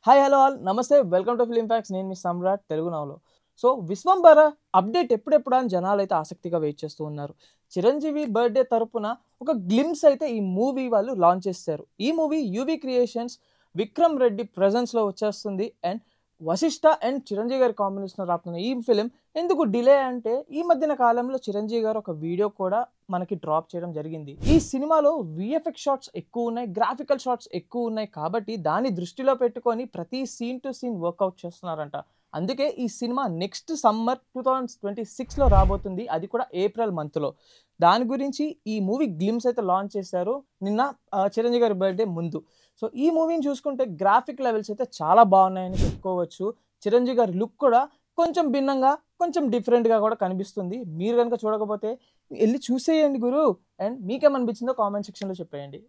Hi hello all నమస్తే welcome to film fax. నేను మీ సమ్రాట్ Telugu నవలో. So Vishwambhara update ఎప్పుడెప్పుడు అని జనాలు అయితే ఆసక్తిగా వెయిట్ చేస్తూ ఉన్నారు. చిరంజీవి బర్త్డే తరపున ఒక గ్లిమ్స్ అయితే ఈ మూవీ వాళ్ళు లాంచ్ చేస్తారు. ఈ movie UV creations Vikram Reddy ప్రెజెన్స్లో వచ్చేస్తుంది. అండ్ వశిష్ఠ అండ్ చిరంజీవి గారి కాంబినేషన్ రాస్తున్న ఈ ఫిలిం ఎందుకు డిలే అంటే ఈ మధ్యన కాలంలో చిరంజీవి గారు ఒక వీడియో కూడా మనకి డ్రాప్ చేయడం జరిగింది. ఈ సినిమాలో విఎఫ్ఎక్స్ షాట్స్ ఎక్కువ ఉన్నాయి, గ్రాఫికల్ షాట్స్ ఎక్కువ ఉన్నాయి కాబట్టి దాన్ని దృష్టిలో పెట్టుకొని ప్రతి సీన్ టు సీన్ వర్కౌట్ చేస్తున్నారంట. అందుకే ఈ సినిమా నెక్స్ట్ సమ్మర్ 2026లో రాబోతుంది, అది కూడా ఏప్రిల్ మంత్లో. దాని గురించి ఈ మూవీ గ్లిమ్స్ అయితే లాంచ్ చేశారు నిన్న చిరంజీవి గారి బర్త్డే ముందు. సో ఈ మూవీని చూసుకుంటే గ్రాఫిక్ లెవెల్స్ అయితే చాలా బాగున్నాయని చెప్పుకోవచ్చు. చిరంజీవి గారి లుక్ కూడా కొంచెం భిన్నంగా, కొంచెం డిఫరెంట్గా కూడా కనిపిస్తుంది. మీరు కనుక చూడకపోతే వెళ్ళి చూసేయండి గురు. అండ్ మీకేమనిపించిందో కామెంట్ సెక్షన్లో చెప్పేయండి.